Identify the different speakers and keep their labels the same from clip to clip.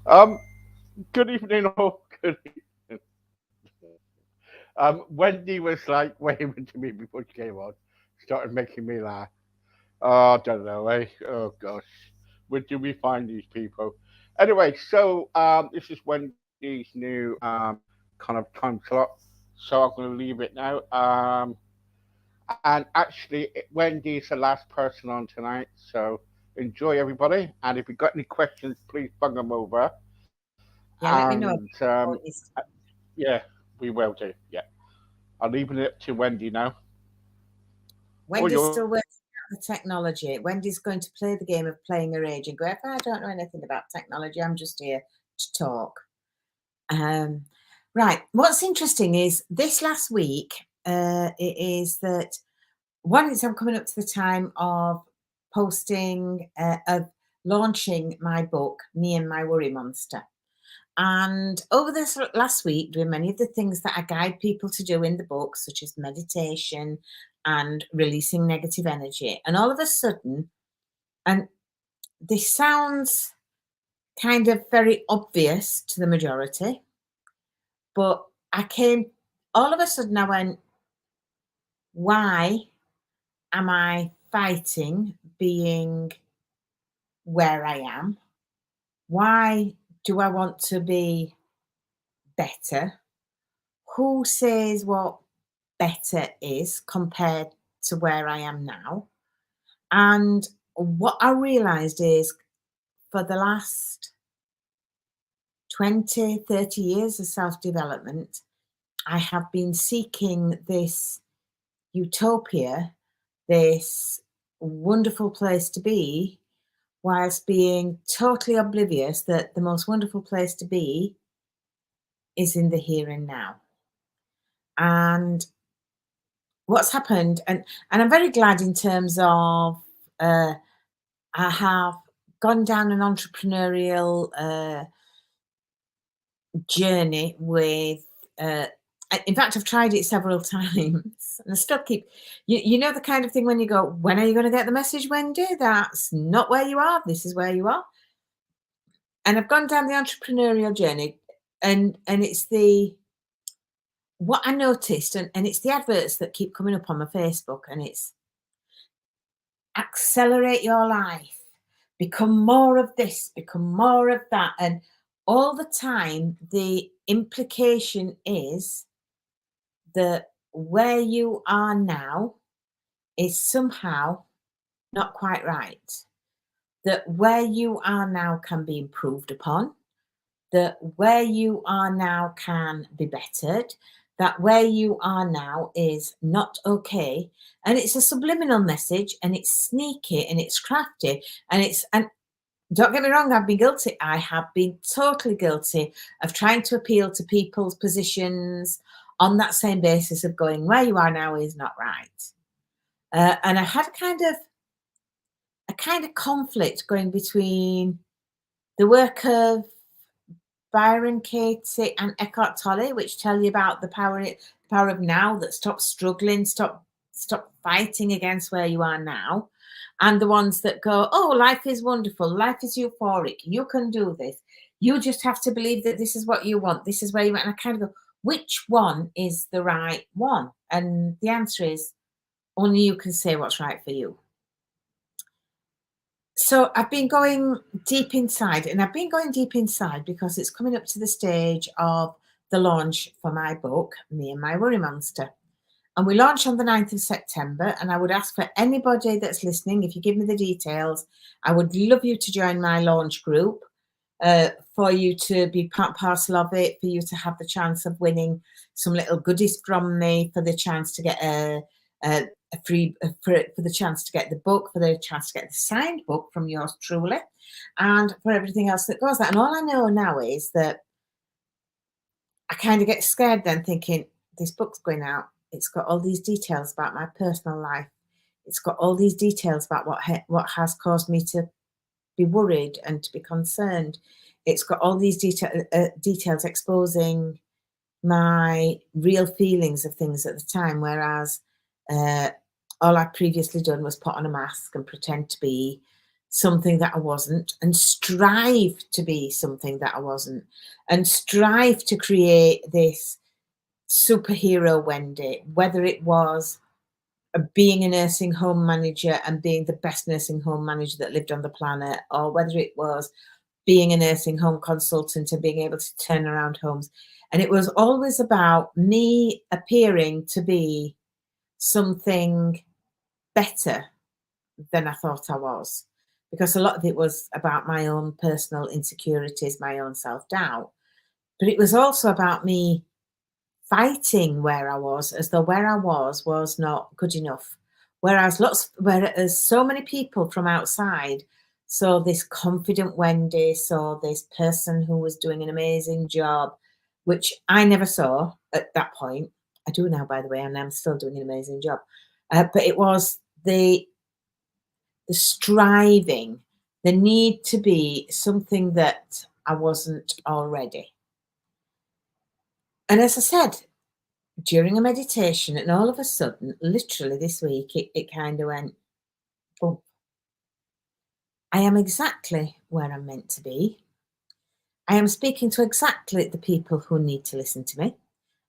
Speaker 1: Um, Good evening, all. Good evening. Wendy was like waving to me before she came on, started making me laugh. Oh, I don't know, eh? Oh gosh, where do we find these people? Anyway, this is Wendy's new kind of time slot, so I'm going to leave it now. And actually, Wendy's the last person on tonight, so enjoy everybody. And if you've got any questions, please bung them over.
Speaker 2: Yeah, let me know
Speaker 1: And
Speaker 2: about this.
Speaker 1: yeah, we will do. Yeah, I'll leave it up to Wendy now. All
Speaker 2: Wendy's
Speaker 1: yours.
Speaker 2: still working out the technology. Wendy's going to play the game of playing her age and go, if I don't know anything about technology, I'm just here to talk. Um, right. What's interesting is this last week, it is that one is I'm coming up to the time of posting, of launching my book, Me and My Worry Monster. And over this last week, doing many of the things that I guide people to do in the book, such as meditation and releasing negative energy. And all of a sudden, and this sounds kind of very obvious to the majority, but I came, all of a sudden, I went, why am I fighting being where I am? Why do I want to be better? Who says what better is compared to where I am now? And what I realized is for the last 20, 30 years of self development, I have been seeking this utopia, this wonderful place to be, whilst being totally oblivious that the most wonderful place to be is in the here and now. And what's happened, and I'm very glad in terms of uh, I have gone down an entrepreneurial journey with. Uh, in fact, I've tried it several times, and I still keep. You know the kind of thing when you go, "When are you going to get the message, Wendy? That's not where you are. This is where you are." And I've gone down the entrepreneurial journey, and it's the what I noticed, and it's the adverts that keep coming up on my Facebook, and it's accelerate your life, become more of this, become more of that. And all the time, the implication is that where you are now is somehow not quite right, that where you are now can be improved upon, that where you are now can be bettered, that where you are now is not okay. And it's a subliminal message, and it's sneaky, and it's crafty, and don't get me wrong, I've been guilty. I have been totally guilty of trying to appeal to people's positions on that same basis of going, where you are now is not right. And I had a kind of conflict going between the work of Byron Katie and Eckhart Tolle, which tell you about the power of now, that stop struggling, stop fighting against where you are now, and the ones that go, oh, life is wonderful, life is euphoric, you can do this, you just have to believe that this is what you want, this is where you want. And I kind of go, which one is the right one? And the answer is only you can say what's right for you. So I've been going deep inside, and I've been going deep inside because it's coming up to the stage of the launch for my book, Me and My Worry Monster. And we launch on the 9th of September. And I would ask for anybody that's listening, if you give me the details, I would love you to join my launch group, for you to be part and parcel of it, for you to have the chance of winning some little goodies from me, for the chance to get a free for the chance to get the book, for the chance to get the signed book from yours truly, and for everything else that goes there. And all I know now is that I kind of get scared then, thinking this book's going out. It's got all these details about my personal life. It's got all these details about what has caused me to be worried and to be concerned. It's got all these details exposing my real feelings of things at the time, whereas uh, all I'd previously done was put on a mask and pretend to be something that I wasn't, and strive to be something that I wasn't, and strive to create this superhero Wendy, whether it was being a nursing home manager and being the best nursing home manager that lived on the planet, or whether it was being a nursing home consultant and being able to turn around homes. And it was always about me appearing to be something better than I thought I was, because a lot of it was about my own personal insecurities, my own self doubt. But it was also about me fighting where I was, as though where I was not good enough. Whereas so many people from outside saw this confident Wendy, saw this person who was doing an amazing job, which I never saw at that point. I do now, by the way, and I'm still doing an amazing job. But it was the striving, the need to be something that I wasn't already. And as I said, during a meditation, and all of a sudden, literally this week, it kind of went, oh, I am exactly where I'm meant to be. I am speaking to exactly the people who need to listen to me.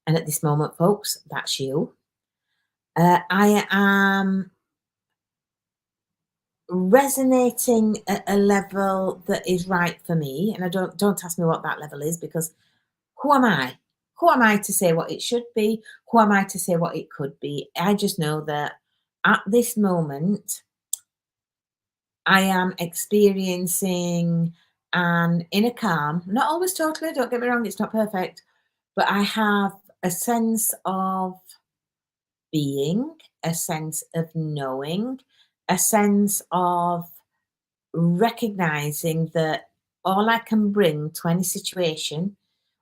Speaker 2: And at this moment, folks, that's you. I am resonating at a level that is right for me. And I don't ask me what that level is, because who am I? Who am I to say what it should be? Who am I to say what it could be? I just know that at this moment, I am experiencing an inner calm, not always totally, don't get me wrong, it's not perfect, but I have a sense of being, a sense of knowing, a sense of recognizing that all I can bring to any situation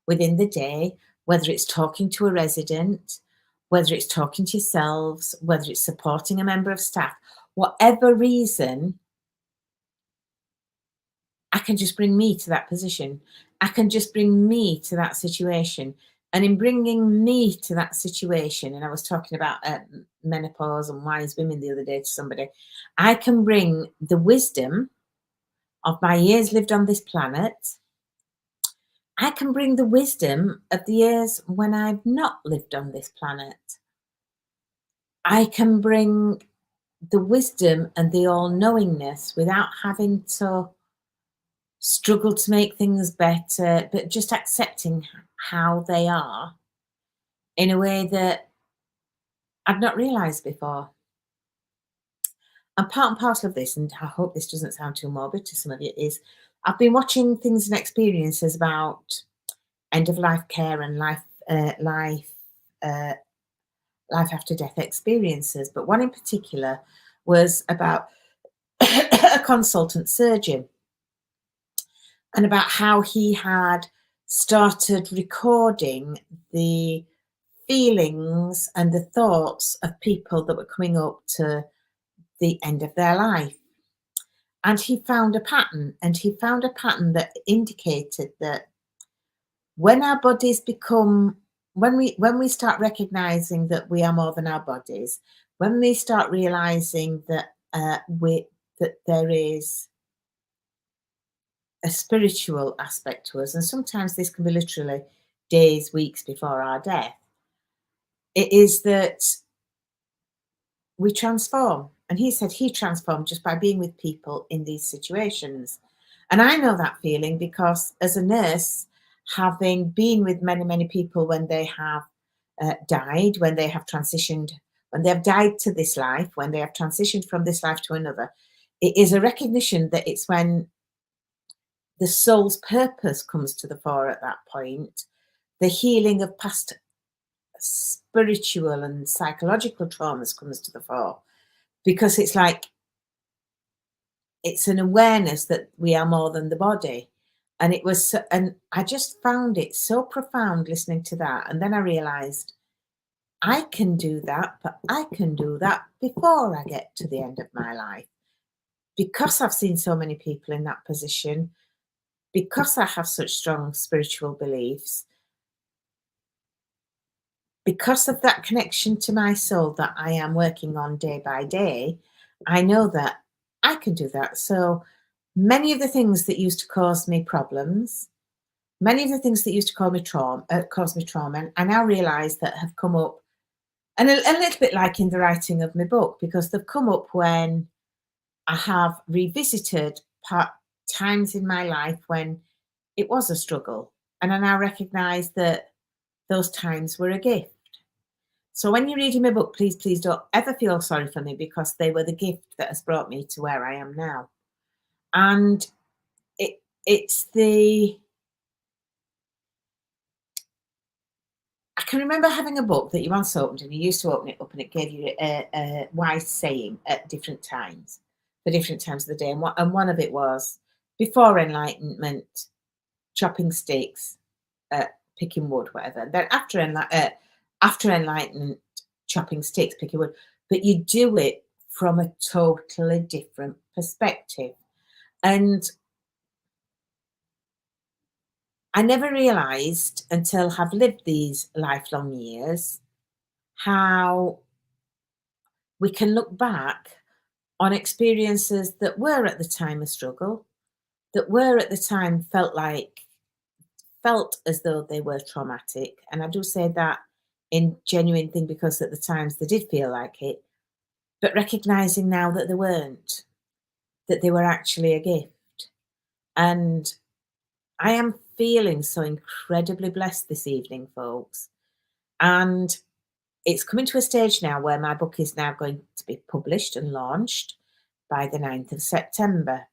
Speaker 2: within the day, whether it's talking to a resident, whether it's talking to yourselves, whether it's supporting a member of staff, whatever reason, I can just bring me to that position. I can just bring me to that situation. And in bringing me to that situation, and I was talking about menopause and wise women the other day to somebody, I can bring the wisdom of my years lived on this planet. I can bring the wisdom of the years when I've not lived on this planet. I can bring the wisdom and the all knowingness without having to struggle to make things better, but just accepting how they are in a way that I'd not realised before. And part and parcel of this, and I hope this doesn't sound too morbid to some of you, is I've been watching things and experiences about end of life care and uh, life after death experiences. But one in particular was about a consultant surgeon, and about how he had started recording the feelings and the thoughts of people that were coming up to the end of their life. And he found a pattern, that indicated that when our bodies become, when we start recognizing that we are more than our bodies, when we start realizing that that there is a spiritual aspect to us, and sometimes this can be literally days, weeks before our death, it is that we transform. And he said he transformed just by being with people in these situations. And I know that feeling because as a nurse, having been with many, many people when they have died, when they have transitioned, when they have died to this life, when they have transitioned from this life to another, it is a recognition that it's when the soul's purpose comes to the fore at that point, the healing of past spiritual and psychological traumas comes to the fore, because it's like it's an awareness that we are more than the body. And it was and I just found it so profound listening to that. And then I realized I can do that, but I can do that before I get to the end of my life, because I've seen so many people in that position, because I have such strong spiritual beliefs, because of that connection to my soul that I am working on day by day. I know that I can do that. So many of the things that used to cause me problems, many of the things that used to cause me trauma, I now realise that have come up, and a little bit like in the writing of my book, because they've come up when I have revisited times in my life when it was a struggle, and I now recognise that those times were a gift. So when you're reading my book, please don't ever feel sorry for me, because they were the gift that has brought me to where I am now. And it's the I can remember having a book that you once opened, and you used to open it up and it gave you a wise saying at different times, for different times of the day. And one of it was, before enlightenment, chopping sticks, picking wood, whatever. Then after enlightenment, chopping sticks, picking wood. But you do it from a totally different perspective. And I never realised until I've lived these lifelong years how we can look back on experiences that were at the time a struggle, that were at the time felt as though they were traumatic. And I do say that in genuine thing, because at the times they did feel like it, but recognizing now that they weren't, that they were actually a gift. And I am feeling so incredibly blessed this evening, folks. And it's coming to a stage now where my book is now going to be published and launched by the 9th of September.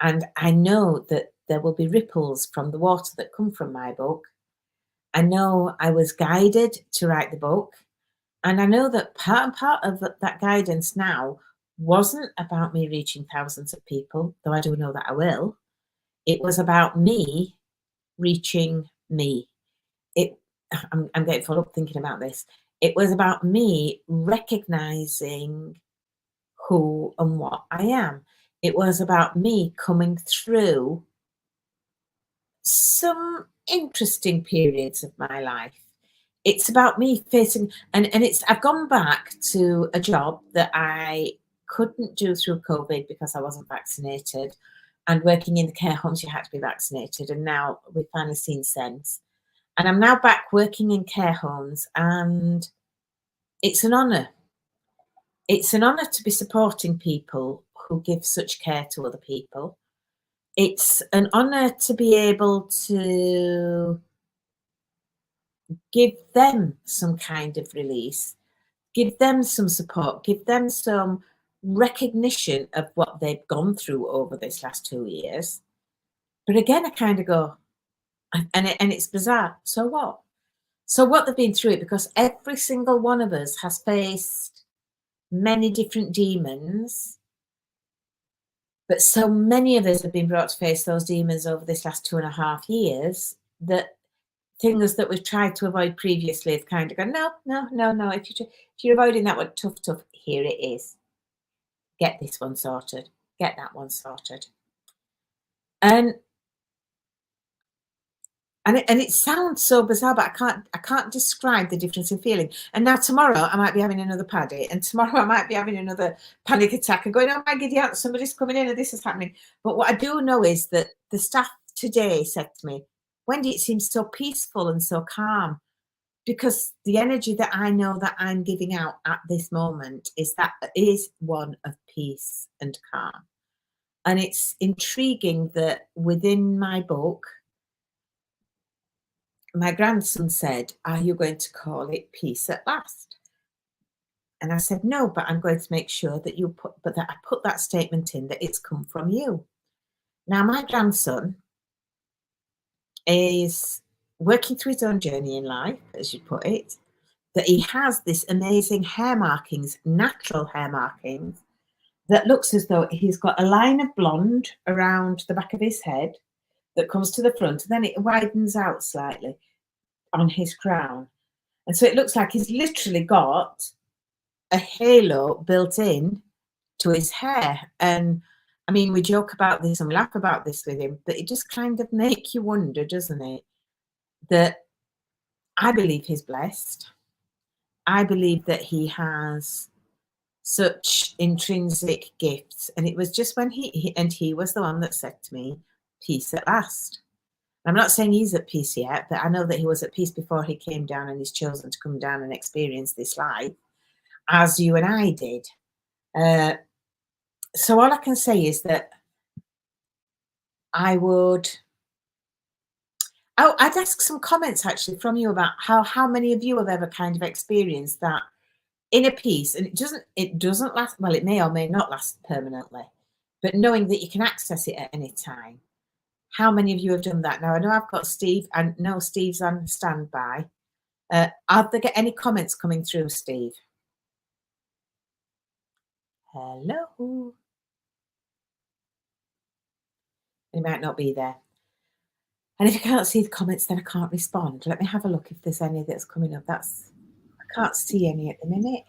Speaker 2: And I know that there will be ripples from the water that come from my book. I know I was guided to write the book. And I know that part of that guidance now wasn't about me reaching thousands of people, though I do know that I will. It was about me reaching me. I'm getting full up thinking about this. It was about me recognizing who and what I am. It was about me coming through some interesting periods of my life. It's about me facing, and I've gone back to a job that I couldn't do through COVID because I wasn't vaccinated, and working in the care homes, you had to be vaccinated, and now we've finally seen sense. And I'm now back working in care homes, and it's an honour. It's an honour to be supporting people who give such care to other people. It's an honour to be able to give them some kind of release, give them some support, give them some recognition of what they've gone through over this last 2 years. But again, I kind of go, and it's bizarre. So what? So what they've been through it, because every single one of us has faced many different demons, but so many of us have been brought to face those demons over this last 2.5 years, that things that we've tried to avoid previously have kind of gone, no. If you're avoiding that one, tough, here it is. Get this one sorted. Get that one sorted. And it sounds so bizarre, but I can't describe the difference in feeling. And now tomorrow I might be having another paddy, and tomorrow I might be having another panic attack and going, oh my giddy aunt, somebody's coming in and this is happening. But what I do know is that the staff today said to me, Wendy, it seems so peaceful and so calm, because the energy that I know that I'm giving out at this moment is one of peace and calm. And it's intriguing that within my book, my grandson said, are you going to call it Peace at Last? And I said, no, but I'm going to make sure that I put that statement in, that it's come from you. Now, my grandson is working through his own journey in life, as you put it, that he has this amazing hair markings, natural hair markings, that looks as though he's got a line of blonde around the back of his head that comes to the front, and then it widens out slightly on his crown. And so it looks like he's literally got a halo built in to his hair. And I mean, we joke about this and laugh about this with him, but it just kind of makes you wonder, doesn't it? That I believe he's blessed. I believe that he has such intrinsic gifts. And it was just when he was the one that said to me, peace at last. I'm not saying he's at peace yet, but I know that he was at peace before he came down and he's chosen to come down and experience this life, as you and I did. So all I can say is that I'd ask some comments actually from you about how many of you have ever kind of experienced that inner peace, and it doesn't last. Well, it may or may not last permanently, but knowing that you can access it at any time. How many of you have done that? Now I know I've got Steve, and no, Steve's on standby. Are there any comments coming through, Steve? Hello. He might not be there. And if you can't see the comments, then I can't respond. Let me have a look if there's any that's coming up. I can't see any at the minute.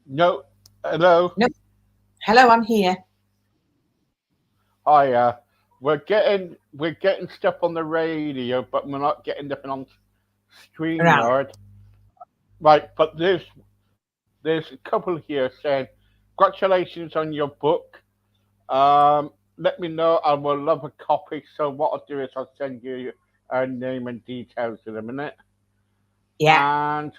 Speaker 1: No. Hello.
Speaker 2: No. Hello, I'm here.
Speaker 1: Hi. We're getting stuff on the radio, but we're not getting nothing on StreamYard. Right. But there's a couple here saying, congratulations on your book. Let me know. I will love a copy. So what I'll do is I'll send you her name and details in a minute.
Speaker 2: Yeah.
Speaker 1: And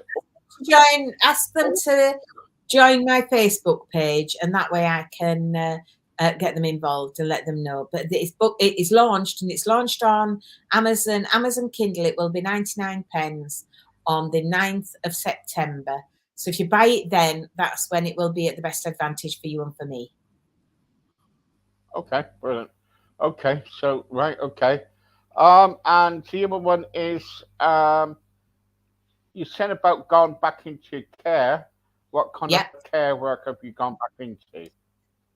Speaker 2: ask them to join my Facebook page, and that way I can get them involved and let them know. But this book, it is launched, and it's launched on Amazon Kindle. It will be 99 pence on the 9th of September. So if you buy it then, that's when it will be at the best advantage for you and for me.
Speaker 1: Okay, brilliant. Okay, so right, okay. And the other one is you said about going back into care. What kind of care work have you gone back into?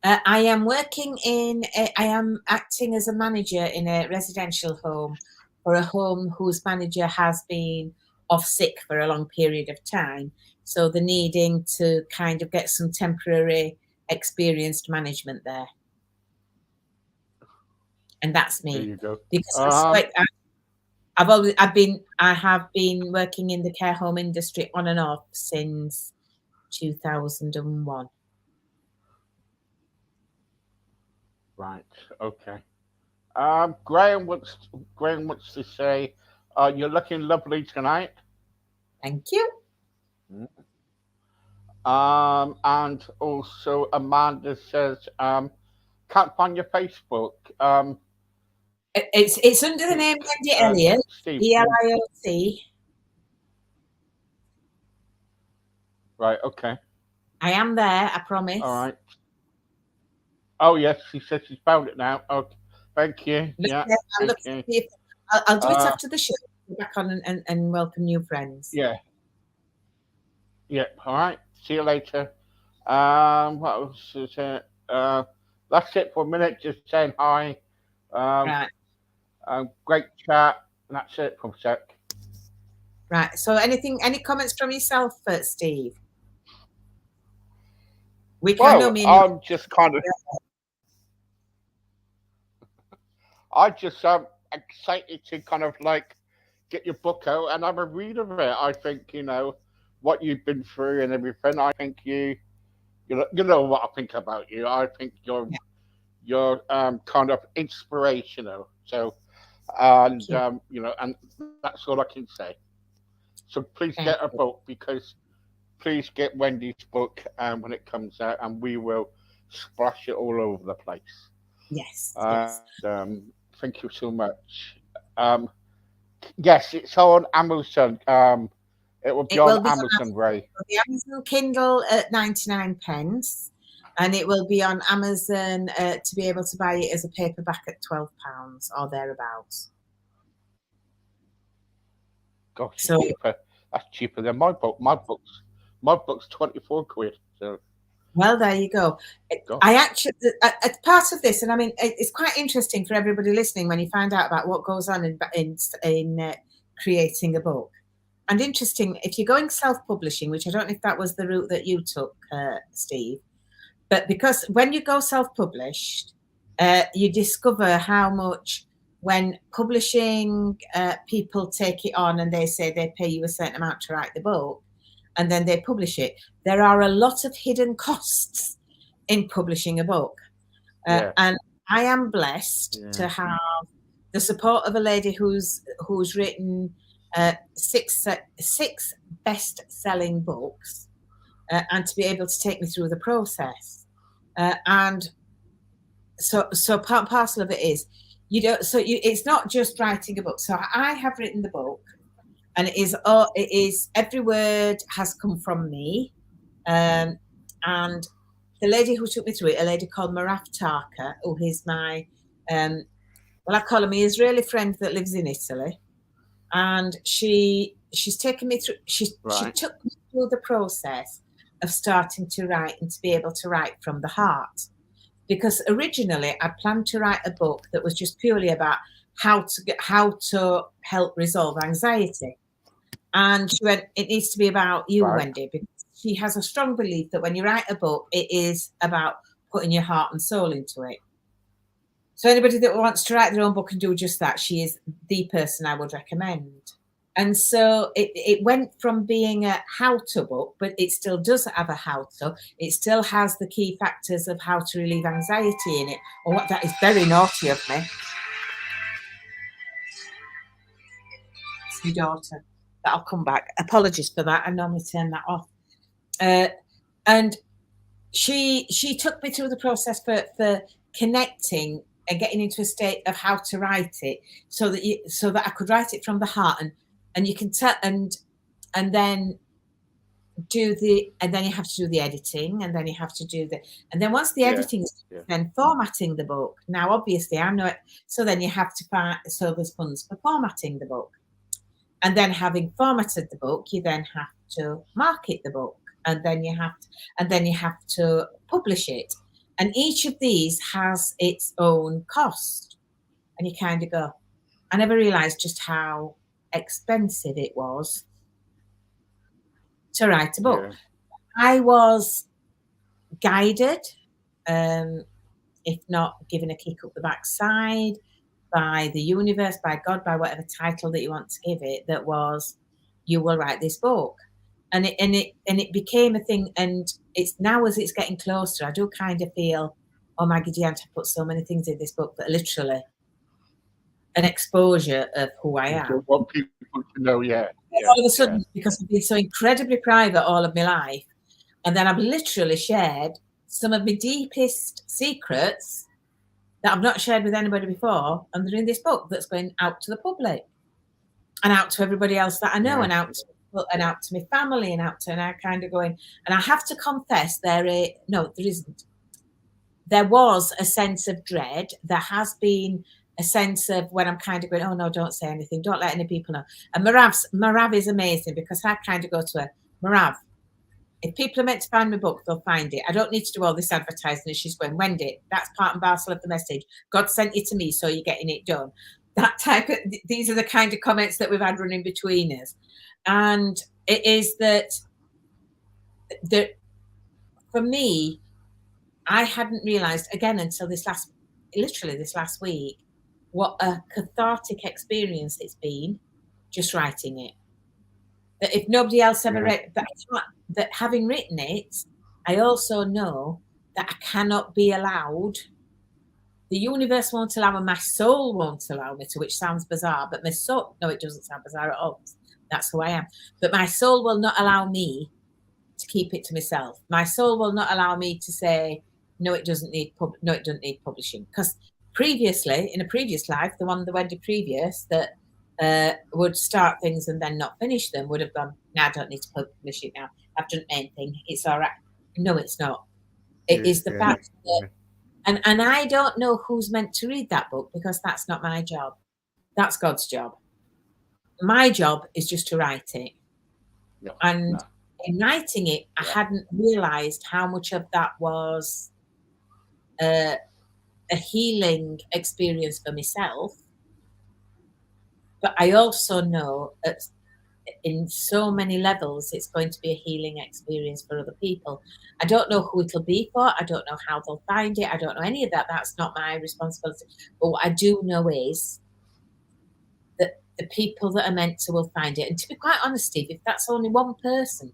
Speaker 2: I am I am acting as a manager in a residential home, for a home whose manager has been off sick for a long period of time. So they're needing to kind of get some temporary experienced management there. And that's me.
Speaker 1: There you go.
Speaker 2: Because I have been working in the care home industry on and off since 2001.
Speaker 1: Right. Okay. Graham wants to say, you're looking lovely tonight.
Speaker 2: Thank you.
Speaker 1: And also Amanda says, can't find your Facebook.
Speaker 2: It's under the name Wendy Elliot, ELIOT.
Speaker 1: Right, okay.
Speaker 2: I am there, I promise.
Speaker 1: All right. Oh, yes, she says she's found it now. Okay, thank you. Yeah, thank you.
Speaker 2: I'll do it after the show. Go back on and welcome new friends.
Speaker 1: Yeah. Yeah, all right. See you later. What else is it? That's it for a minute. Just saying hi.
Speaker 2: Right.
Speaker 1: Great chat. And that's it for a sec.
Speaker 2: Right. So any comments from yourself, Steve?
Speaker 1: I'm just kind of. I just excited to kind of like get your book out and have a read of it. I think what you've been through and everything. I think you know what I think about you. I think you're kind of inspirational. So and and that's all I can say. So please get a book, because please get Wendy's book when it comes out, and we will splash it all over the place.
Speaker 2: Yes.
Speaker 1: Thank you so much. Yes, it's on Amazon. It will be on Amazon, Ray.
Speaker 2: It will be Amazon Kindle at 99 pence, and it will be on Amazon to be able to buy it as a paperback at £12 or thereabouts.
Speaker 1: Gosh, so, cheaper. That's cheaper than my book. My book's 24 quid. So.
Speaker 2: Well, there you go. I actually, as part of this, and I mean, it's quite interesting for everybody listening when you find out about what goes on in creating a book. And interesting, if you're going self-publishing, which I don't know if that was the route that you took, Steve, but because when you go self-published, you discover how much, when publishing people take it on and they say they pay you a certain amount to write the book, and then they publish it. There are a lot of hidden costs in publishing a book.
Speaker 1: Yeah.
Speaker 2: And I am blessed
Speaker 1: Yeah.
Speaker 2: to have the support of a lady who's written six best-selling books, and to be able to take me through the process. And so part and parcel of it is, it's not just writing a book. So I have written the book, and it is every word has come from me. And the lady who took me through it, a lady called Marav Tarka, who is my well, I call her my Israeli friend that lives in Italy, and she's taken me through. She took me through the process of starting to write and to be able to write from the heart. Because originally I planned to write a book that was just purely about how to help resolve anxiety. And she went, it needs to be about you, Wendy, because she has a strong belief that when you write a book, it is about putting your heart and soul into it. So anybody that wants to write their own book and do just that, she is the person I would recommend. And so it went from being a how-to book, but it still does have a how-to. It still has the key factors of how to relieve anxiety in it. Or what, that is very naughty of me. It's my daughter. But I'll come back. Apologies for that. I normally turn that off. And she took me through the process for connecting and getting into a state of how to write it, so that I could write it from the heart, and you can tell, and then you have to do the editing, and then you have to do and then once the editing is then formatting the book. Now obviously I'm not, so then you have to find, so there's funds for formatting the book, and then having formatted the book, you then have to market the book, and then you have to publish it. And each of these has its own cost. And you kind of go, I never realized just how expensive it was to write a book. Yeah. I was guided, if not given a kick up the backside, by the universe, by God, by whatever title that you want to give it, that was, you will write this book. And it became a thing. And it's now, as it's getting closer, I do kind of feel, oh my God, I put so many things in this book that are literally an exposure of who I am.
Speaker 1: So want people to know,
Speaker 2: all of a sudden, because I've been so incredibly private all of my life, and then I've literally shared some of my deepest secrets that I've not shared with anybody before, and they're in this book that's going out to the public and out to everybody else that I know, and out to my family, and I kind of going, and I have to confess, there isn't. There was a sense of dread. There has been a sense of when I'm kind of going, oh no, don't say anything, don't let any people know. And Marav is amazing, because I kind of go to her, Marav, if people are meant to find my book, they'll find it. I don't need to do all this advertising. And she's going, Wendy, that's part and parcel of the message. God sent you to me, so you're getting it done. That type of, these are the kind of comments that we've had running between us. And it is that for me, I hadn't realized, again, until this last week, what a cathartic experience it's been just writing it. That if nobody else ever read that, having written it, I also know that I cannot be allowed, the universe won't allow, and my soul won't allow me to, which sounds bizarre, but my soul, no, it doesn't sound bizarre at all. That's who I am. But my soul will not allow me to keep it to myself. My soul will not allow me to say, no, it doesn't need publishing. Because previously, in a previous life, the one, the Wendy previous, that would start things and then not finish them, would have gone, no, I don't need to publish it now. I've done anything. It's all right. No, it's not. It is the fact that, and I don't know who's meant to read that book, because that's not my job. That's God's job. My job is just to write it. And in writing it, I hadn't realized how much of that was a healing experience for myself. But I also know that in so many levels, it's going to be a healing experience for other people. I don't know who it'll be for. I don't know how they'll find it. I don't know any of that. That's not my responsibility. But what I do know is that the people that are meant to will find it. And to be quite honest, Steve, if that's only one person,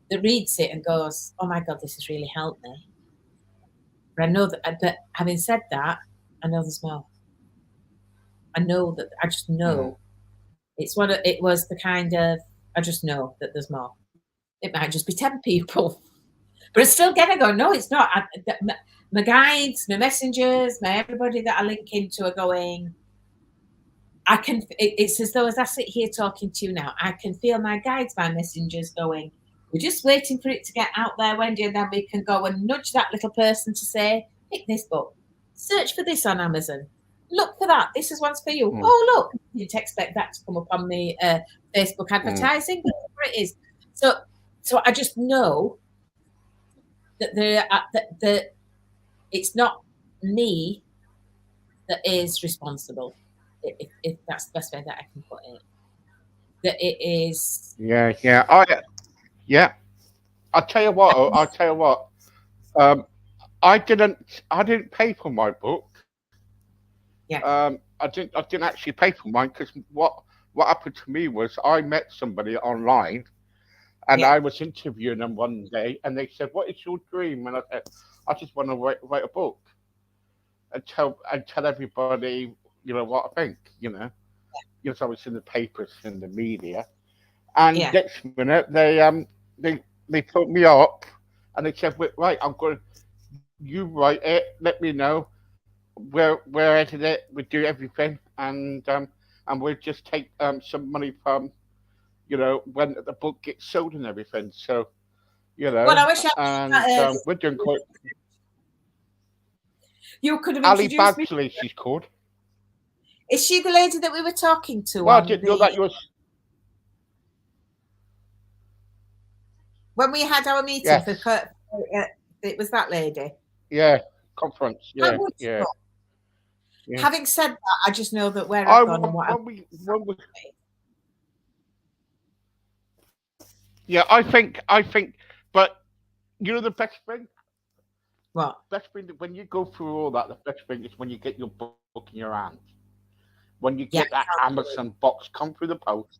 Speaker 2: that reads it and goes, "Oh my God, this has really helped me." But I know that. But having said that, I know there's more. I know that. I just
Speaker 1: Mm,
Speaker 2: know it's what it was. The kind of I just know that there's more. It might just be 10 people, but it's still gonna go. No, it's not. My guides, my messengers, my everybody that I link into are going. I can. It's as though as I sit here talking to you now, I can feel my guides, my messengers going. We're just waiting for it to get out there, Wendy, and then we can go and nudge that little person to say, "Pick this book, search for this on Amazon, look for that. This is one's for you."
Speaker 1: mm,
Speaker 2: Oh, look! You didn't expect that to come up on the Facebook
Speaker 1: mm,
Speaker 2: advertising, but whatever it is. So, so I just know that that it's not me that is responsible, if that's the best way that I can put it. That it is.
Speaker 1: yeah, yeah. Yeah. I'll tell you what. I'll tell you what. Um, I didn't pay for my book.
Speaker 2: Yeah,
Speaker 1: I didn't actually pay for mine because what happened to me was I met somebody online and
Speaker 2: yeah.
Speaker 1: I was interviewing them one day and they said, "What is your dream?" And I said, "I just want to write a book and tell everybody, what I think, because I was in the papers and the media." And
Speaker 2: Yeah.
Speaker 1: next minute they put me up and they said, "Wait, right, I'm going. You write it. Let me know. We'll edit it. We do everything, and we'll just take some money from when the book gets sold and everything." So
Speaker 2: Well, I wish I
Speaker 1: and we're doing quite.
Speaker 2: you could have
Speaker 1: Ali
Speaker 2: introduced me.
Speaker 1: Bagsley, she's called.
Speaker 2: Is she the lady that we were talking to
Speaker 1: Well, I
Speaker 2: on
Speaker 1: didn't know
Speaker 2: the
Speaker 1: that you was.
Speaker 2: when we had our meeting
Speaker 1: Yes,
Speaker 2: for? It was that lady.
Speaker 1: yeah, conference.
Speaker 2: I
Speaker 1: Yeah,
Speaker 2: would.
Speaker 1: yeah, yeah.
Speaker 2: Having said that, I just know that where
Speaker 1: I
Speaker 2: I've gone and
Speaker 1: when
Speaker 2: what I've
Speaker 1: when we yeah, I think, but the
Speaker 2: what?
Speaker 1: best thing that when you go through all that, the best thing is when you get your book in your hand. When you get
Speaker 2: Yeah,
Speaker 1: that Amazon box come through the post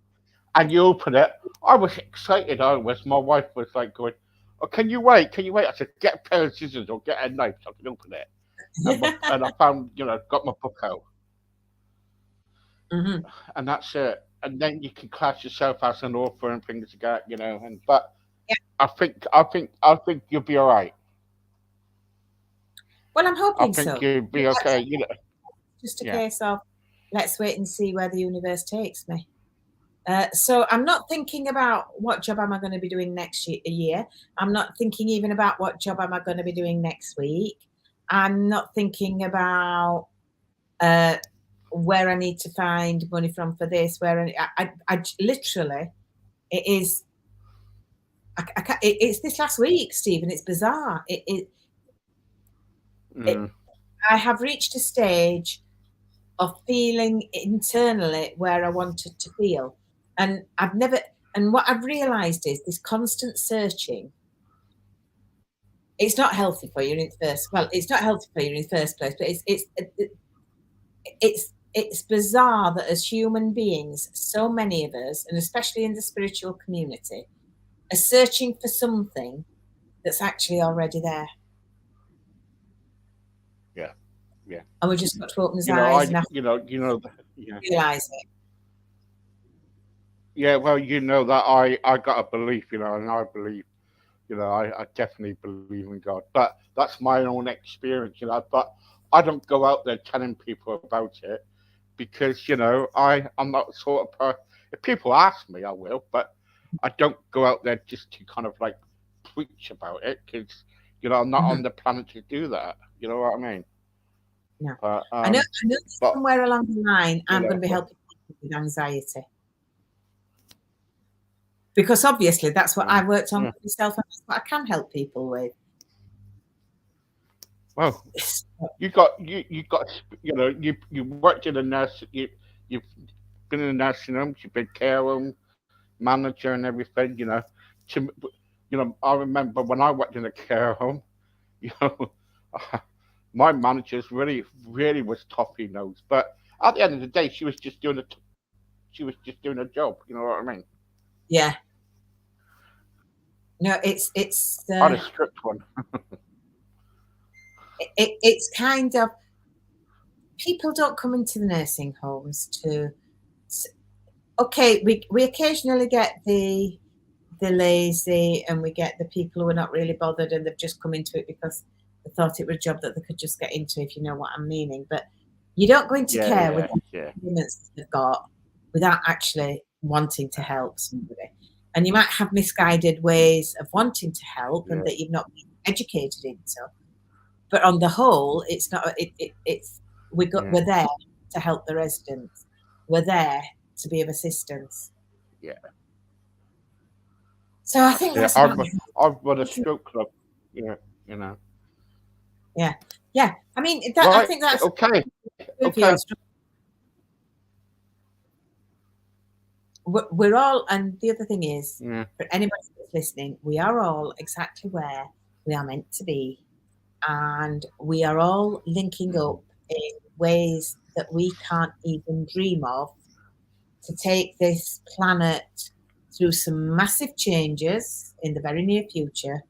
Speaker 1: and you open it, I was excited. I was. My wife was like going, "Oh, can you wait? Can you wait?" I said, "Get a pair of scissors or get a knife so I can open it." And I found, got my book out,
Speaker 2: hmm
Speaker 1: and that's it. And then you can class yourself as an author and things like that, And but
Speaker 2: Yeah.
Speaker 1: I think you'll be all right.
Speaker 2: Well, I'm
Speaker 1: I
Speaker 2: hoping
Speaker 1: think
Speaker 2: so.
Speaker 1: you'll be okay.
Speaker 2: Just a
Speaker 1: Yeah.
Speaker 2: case of let's wait and see where the universe takes me. So I'm not thinking about what job am I going to be doing next year. I'm not thinking even about what job am I going to be doing next week. I'm not thinking about uh, where I need to find money from for this. I literally it is. It's this last week, Stephen. It's bizarre. It
Speaker 1: Mm,
Speaker 2: I have reached a stage of feeling internally where I wanted to feel. And I've never, and what I've realized is this constant searching, it's not healthy for you in the first, well, it's not healthy for you in the first place, but it's bizarre that as human beings, so many of us, and especially in the spiritual community, are searching for something that's actually already there.
Speaker 1: yeah. Yeah.
Speaker 2: And we just got to open his
Speaker 1: You know,
Speaker 2: eyes
Speaker 1: I
Speaker 2: and have
Speaker 1: yeah.
Speaker 2: to realize it.
Speaker 1: Yeah, well, that I got a belief, and I believe, I definitely believe in God. But that's my own experience, but I don't go out there telling people about it because, I'm not the sort of person. If people ask me, I will, but I don't go out there just to kind of like preach about it because, I'm not
Speaker 2: Mhm.
Speaker 1: on the planet to do that. You know what I mean?
Speaker 2: No.
Speaker 1: But
Speaker 2: I know
Speaker 1: but
Speaker 2: somewhere along the line
Speaker 1: you
Speaker 2: I'm
Speaker 1: know,
Speaker 2: going to be helping people with anxiety because obviously that's what
Speaker 1: uh,
Speaker 2: I've worked on
Speaker 1: yeah.
Speaker 2: for myself and that's what I can help people with.
Speaker 1: Well, you worked in a nurse. You've been in a nursing home. You've been care home manager and everything. To, I remember when I worked in a care home. You know, my manager's really was toughy nose. But at the end of the day, she was just doing a job. You know what I mean?
Speaker 2: Yeah. No,
Speaker 1: On a strict one.
Speaker 2: it's kind of, people don't come into the nursing homes to. Okay, we occasionally get the lazy, and we get the people who are not really bothered and they've just come into it because they thought it was a job that they could just get into, if you know what I'm meaning. But you don't go into
Speaker 1: Yeah,
Speaker 2: care with
Speaker 1: yeah,
Speaker 2: the
Speaker 1: yeah,
Speaker 2: arguments they've got without actually wanting to help somebody. And you might have misguided ways of wanting to help and
Speaker 1: yeah,
Speaker 2: that you've not been educated into. But on the whole, it's not. It's
Speaker 1: yeah,
Speaker 2: we're there to help the residents. We're there to be of assistance.
Speaker 1: yeah.
Speaker 2: So I
Speaker 1: That's
Speaker 2: think
Speaker 1: it.
Speaker 2: that's about.
Speaker 1: I've run a stroke club. Yeah, you know.
Speaker 2: Yeah, yeah. I mean, that I
Speaker 1: Right.
Speaker 2: think that's
Speaker 1: Okay.
Speaker 2: good for
Speaker 1: Okay.
Speaker 2: your story. We're all, and the other thing is,
Speaker 1: Yeah.
Speaker 2: for anybody that's listening, we are all exactly where we are meant to be, and we are all linking
Speaker 1: Mm-hmm.
Speaker 2: up in ways that we can't even dream of to take this planet through some massive changes in the very near future.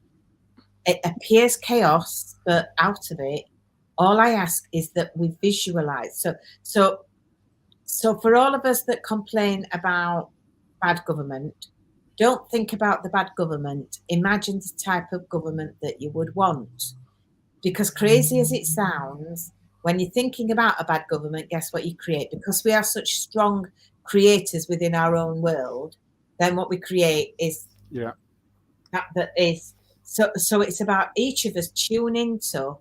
Speaker 2: It appears chaos, but out of it, all I ask is that we visualize. So So, for all of us that complain about bad government, don't think about the bad government. Imagine the type of government that you would want. Because, crazy as it sounds, when you're thinking about a bad government, guess what you create? Because we are such strong creators within our own world, then what we create is
Speaker 1: Yeah.
Speaker 2: that is. So it's about each of us tuning to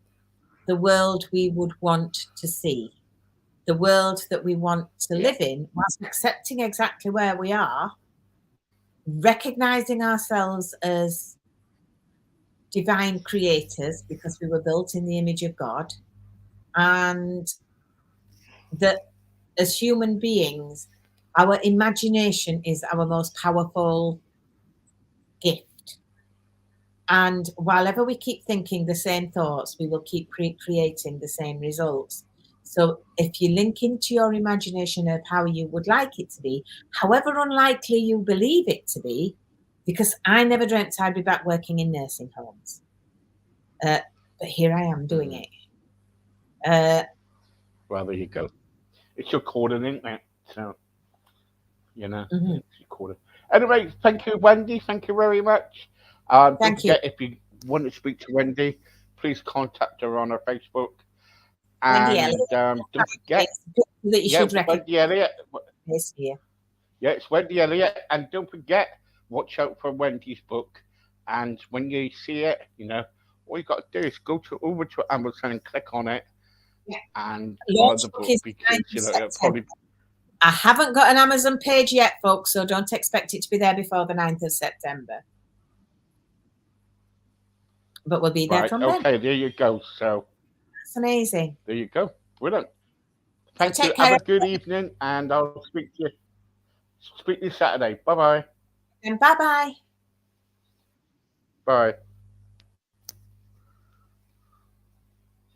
Speaker 2: the world we would want to see, the world that we want to
Speaker 1: Yeah.
Speaker 2: live in, whilst accepting exactly where we are, recognizing ourselves as divine creators because we were built in the image of God, and that as human beings, our imagination is our most powerful gift. And while ever we keep thinking the same thoughts, we will keep creating the same results. So if you link into your imagination of how you would like it to be, however unlikely you believe it to be, because I never dreamt I'd be back working in nursing homes, but here I am doing
Speaker 1: Mm-hmm.
Speaker 2: it. Uh,
Speaker 1: Well, there you go. It's recorded, isn't it? So
Speaker 2: mhm.
Speaker 1: it's recorded. Anyway, thank you, Wendy. Thank you very much. Don't
Speaker 2: Thank you,
Speaker 1: forget, if you want to speak to Wendy, please contact her on her Facebook.
Speaker 2: Wendy Elliott.
Speaker 1: And don't forget,
Speaker 2: It's people that you
Speaker 1: yeah,
Speaker 2: should recognize
Speaker 1: Wendy Elliott.
Speaker 2: this here.
Speaker 1: Yeah, it's Wendy Elliott. And don't forget, watch out for Wendy's book. And when you see it, all you got to do is go over to Amazon and click on it
Speaker 2: Yeah.
Speaker 1: and buy
Speaker 2: Launch
Speaker 1: the
Speaker 2: book
Speaker 1: book
Speaker 2: is the
Speaker 1: because
Speaker 2: 9th of
Speaker 1: it'll
Speaker 2: September.
Speaker 1: probably.
Speaker 2: I haven't got an Amazon page yet, folks, so don't expect it to be there before the 9th of September. But we'll be there
Speaker 1: Right.
Speaker 2: from then.
Speaker 1: Okay. There you go. So
Speaker 2: That's amazing.
Speaker 1: there you go. Brilliant.
Speaker 2: So
Speaker 1: Thank you.
Speaker 2: take
Speaker 1: Have
Speaker 2: care,
Speaker 1: a good evening, and I'll speak to you Saturday. Bye bye.
Speaker 2: and bye bye.
Speaker 1: Bye.